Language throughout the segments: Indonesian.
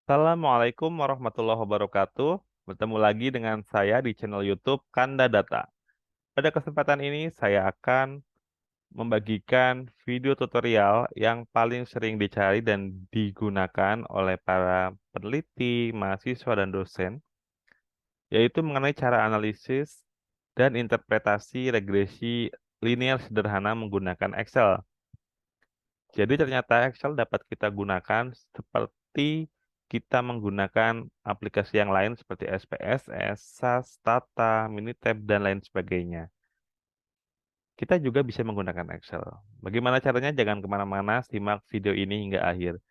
Assalamualaikum warahmatullahi wabarakatuh. Bertemu lagi dengan saya di channel YouTube Kanda Data. Pada kesempatan ini saya akan membagikan video tutorial yang paling sering dicari dan digunakan oleh para peneliti, mahasiswa, dan dosen, yaitu mengenai cara analisis dan interpretasi regresi linear sederhana menggunakan Excel. Jadi ternyata Excel dapat kita gunakan seperti kita menggunakan aplikasi yang lain seperti SPSS, SAS, Tata, Minitab, dan lain sebagainya. Kita juga bisa menggunakan Excel. Bagaimana caranya? Jangan kemana-mana, simak video ini hingga akhir.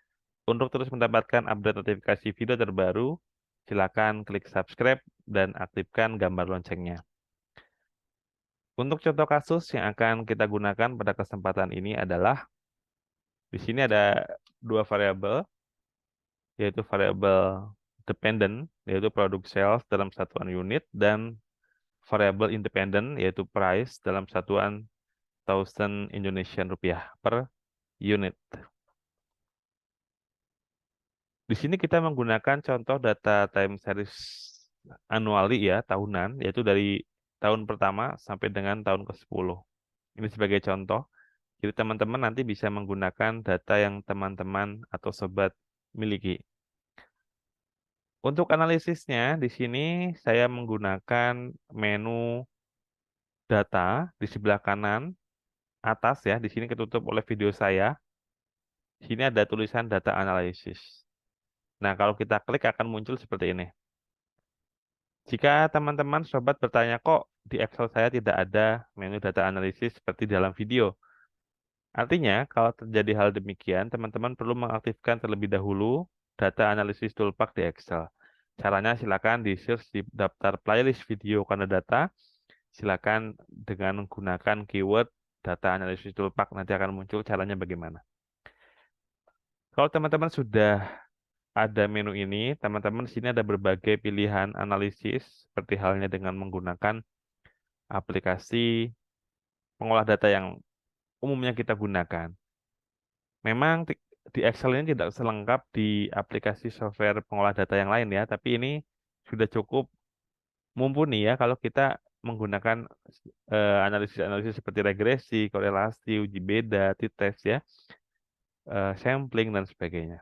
Untuk terus mendapatkan update notifikasi video terbaru, silakan klik subscribe dan aktifkan gambar loncengnya. Untuk contoh kasus yang akan kita gunakan pada kesempatan ini adalah di sini ada dua variabel, yaitu variabel dependent, yaitu produk sales dalam satuan unit, dan variabel independent, yaitu price dalam satuan 1000 Indonesian rupiah per unit. Di sini kita menggunakan contoh data time series annually ya, tahunan, yaitu dari tahun pertama sampai dengan tahun ke-10. Ini sebagai contoh. Jadi teman-teman nanti bisa menggunakan data yang teman-teman atau sobat miliki. Untuk analisisnya, di sini saya menggunakan menu data di sebelah kanan atas ya. Di sini ketutup oleh video saya. Di sini ada tulisan data analisis. Nah, kalau kita klik akan muncul seperti ini. Jika teman-teman sobat bertanya, kok di Excel saya tidak ada menu data analisis seperti dalam video. Artinya, kalau terjadi hal demikian, teman-teman perlu mengaktifkan terlebih dahulu data analisis toolbar di Excel. Caranya silakan di-search di daftar playlist video karena data. Silakan dengan menggunakan keyword data analisis toolbar, nanti akan muncul caranya bagaimana. Kalau teman-teman sudah ada menu ini, teman-teman di sini ada berbagai pilihan analisis, seperti halnya dengan menggunakan aplikasi pengolah data yang umumnya kita gunakan. Memang di Excel ini tidak selengkap di aplikasi software pengolah data yang lain ya, tapi ini sudah cukup mumpuni ya kalau kita menggunakan analisis-analisis seperti regresi, korelasi, uji beda, t-test ya, sampling dan sebagainya.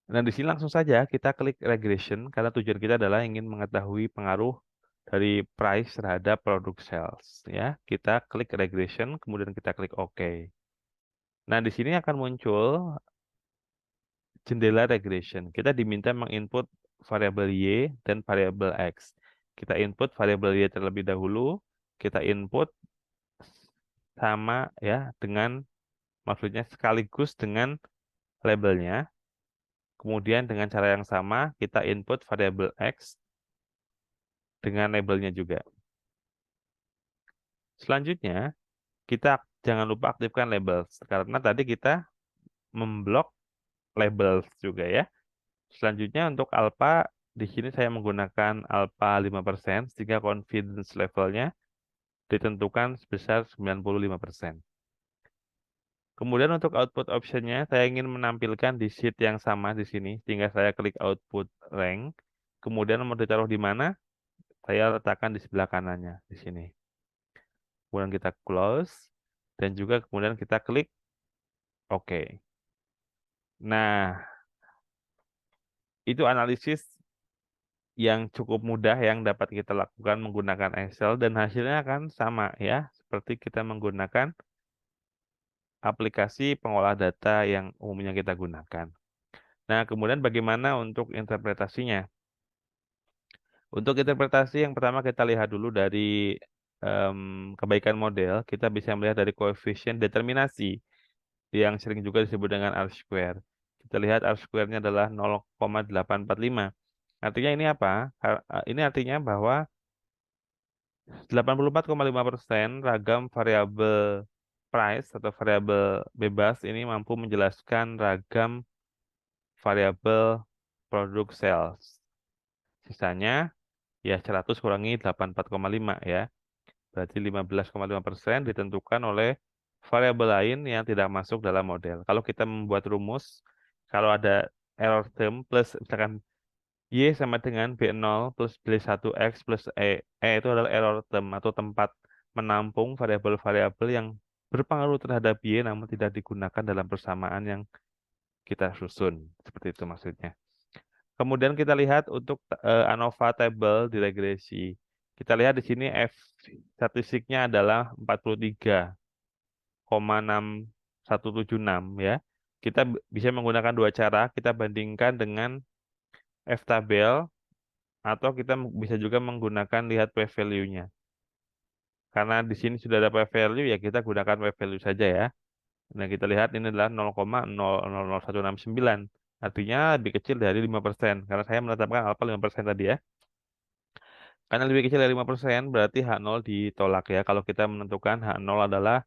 Nah, di sini langsung saja kita klik regression karena tujuan kita adalah ingin mengetahui pengaruh dari price terhadap produk sales ya. Kita klik regression, kemudian kita klik OK. Nah, di sini akan muncul jendela regression. Kita diminta menginput variabel Y dan variabel X. Kita input variabel Y terlebih dahulu, kita input sama ya dengan maksudnya sekaligus dengan labelnya. Kemudian dengan cara yang sama kita input variabel X dengan labelnya juga. Selanjutnya kita jangan lupa aktifkan labels karena tadi kita memblok labels juga ya. Selanjutnya untuk alpha di sini saya menggunakan alpha 5% sehingga confidence levelnya ditentukan sebesar 95%. Kemudian untuk output optionnya, saya ingin menampilkan di sheet yang sama di sini, sehingga saya klik output rank. Kemudian mau ditaruh di mana? Saya letakkan di sebelah kanannya, di sini. Kemudian kita close, dan juga kemudian kita klik OK. Nah, itu analisis yang cukup mudah yang dapat kita lakukan menggunakan Excel, dan hasilnya akan sama ya, seperti kita menggunakan aplikasi pengolah data yang umumnya kita gunakan. Nah, kemudian bagaimana untuk interpretasinya? Untuk interpretasi yang pertama kita lihat dulu dari kebaikan model, kita bisa melihat dari koefisien determinasi yang sering juga disebut dengan R-square. Kita lihat R-square-nya adalah 0,845. Artinya ini apa? Ini artinya bahwa 84,5% ragam variabel price atau variabel bebas ini mampu menjelaskan ragam variabel produk sales. Sisanya ya 100 kurangi 84,5 ya. Berarti 15,5% ditentukan oleh variabel lain yang tidak masuk dalam model. Kalau kita membuat rumus, kalau ada error term plus misalkan Y sama dengan B0 plus B1X plus E. E itu adalah error term atau tempat menampung variabel-variabel yang berpengaruh terhadap Y namun tidak digunakan dalam persamaan yang kita susun. Seperti itu maksudnya. Kemudian kita lihat untuk ANOVA table di regresi. Kita lihat di sini F statistiknya adalah 43,6176 ya. Kita bisa menggunakan dua cara, kita bandingkan dengan F tabel atau kita bisa juga menggunakan lihat p-value-nya. Karena di sini sudah ada p-value ya kita gunakan p-value saja ya. Nah, kita lihat ini adalah 0,000169. Artinya lebih kecil dari 5%. Karena saya menetapkan alfa 5% tadi ya. Karena lebih kecil dari 5%, berarti H0 ditolak ya. Kalau kita menentukan H0 adalah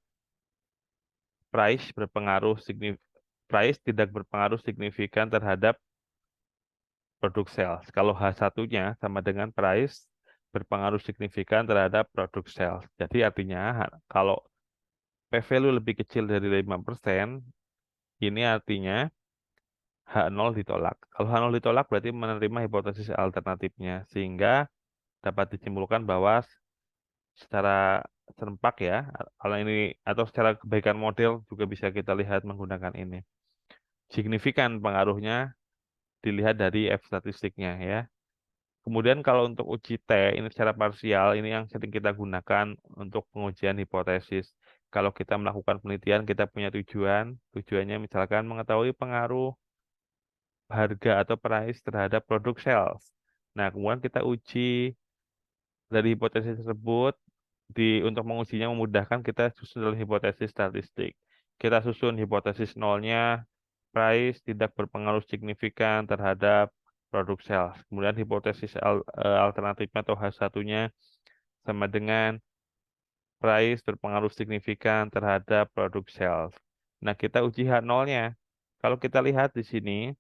price tidak berpengaruh signifikan terhadap produk sales. Kalau H1-nya sama dengan price berpengaruh signifikan terhadap produk sales. Jadi artinya kalau P-value lebih kecil dari 5%, ini artinya H0 ditolak. Kalau H0 ditolak berarti menerima hipotesis alternatifnya. Sehingga dapat disimpulkan bahwa secara serempak ya, kalau ini atau secara kebaikan model juga bisa kita lihat menggunakan ini. Signifikan pengaruhnya dilihat dari F statistiknya ya. Kemudian kalau untuk uji T, ini secara parsial, ini yang sering kita gunakan untuk pengujian hipotesis. Kalau kita melakukan penelitian, kita punya tujuannya misalkan mengetahui pengaruh harga atau price terhadap produk sales. Nah, kemudian kita uji dari hipotesis tersebut, untuk mengujinya memudahkan kita susun dalam hipotesis statistik. Kita susun hipotesis nolnya, price tidak berpengaruh signifikan terhadap produk sales. Kemudian hipotesis alternatifnya atau H1-nya sama dengan price berpengaruh signifikan terhadap produk sales. Nah, kita uji H0-nya. Kalau kita lihat di sini,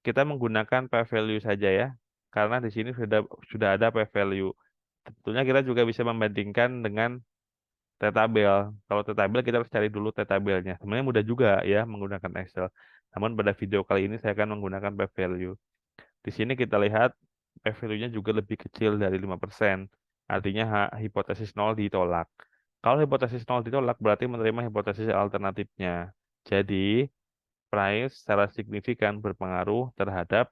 kita menggunakan p-value saja ya. Karena di sini sudah ada p-value. Tentunya kita juga bisa membandingkan dengan T-tabel. Kalau T-tabel kita harus cari dulu T-tabelnya. Sebenarnya mudah juga ya menggunakan Excel. Namun pada video kali ini saya akan menggunakan p-value. Di sini kita lihat p-value-nya juga lebih kecil dari 5%. Artinya hipotesis 0 ditolak. Kalau hipotesis 0 ditolak berarti menerima hipotesis alternatifnya. Jadi price secara signifikan berpengaruh terhadap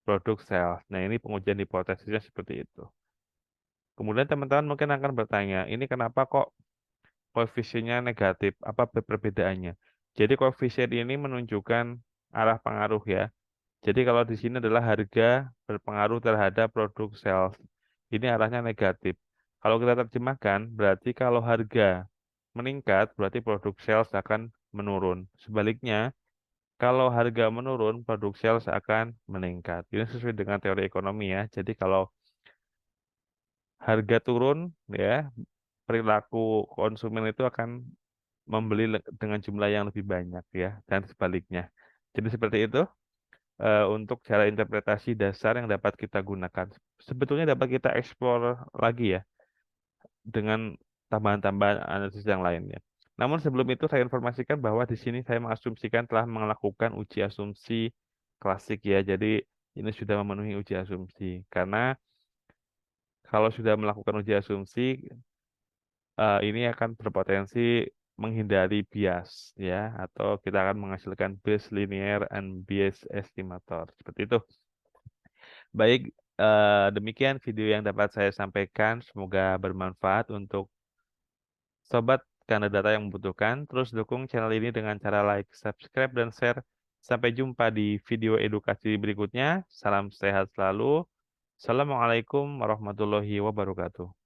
produk sales. Nah, ini pengujian hipotesisnya seperti itu. Kemudian teman-teman mungkin akan bertanya, ini kenapa kok koefisiennya negatif? Apa perbedaannya? Jadi koefisien ini menunjukkan arah pengaruh ya. Jadi kalau di sini adalah harga berpengaruh terhadap produk sales. Ini arahnya negatif. Kalau kita terjemahkan, berarti kalau harga meningkat, berarti produk sales akan menurun. Sebaliknya, kalau harga menurun, produk sales akan meningkat. Ini sesuai dengan teori ekonomi ya. Jadi kalau harga turun, ya perilaku konsumen itu akan membeli dengan jumlah yang lebih banyak ya, dan sebaliknya. Jadi seperti itu untuk cara interpretasi dasar yang dapat kita gunakan. Sebetulnya dapat kita explore lagi ya dengan tambahan-tambahan analisis yang lainnya. Namun sebelum itu saya informasikan bahwa di sini saya mengasumsikan telah melakukan uji asumsi klasik ya. Jadi ini sudah memenuhi uji asumsi. Karena kalau sudah melakukan uji asumsi, ini akan berpotensi menghindari bias ya, atau kita akan menghasilkan Bayes linear and Bayes estimator. Seperti itu. Baik, demikian video yang dapat saya sampaikan. Semoga bermanfaat untuk sobat karena data yang membutuhkan. Terus dukung channel ini dengan cara like, subscribe, dan share. Sampai jumpa di video edukasi berikutnya. Salam sehat selalu. Assalamualaikum warahmatullahi wabarakatuh.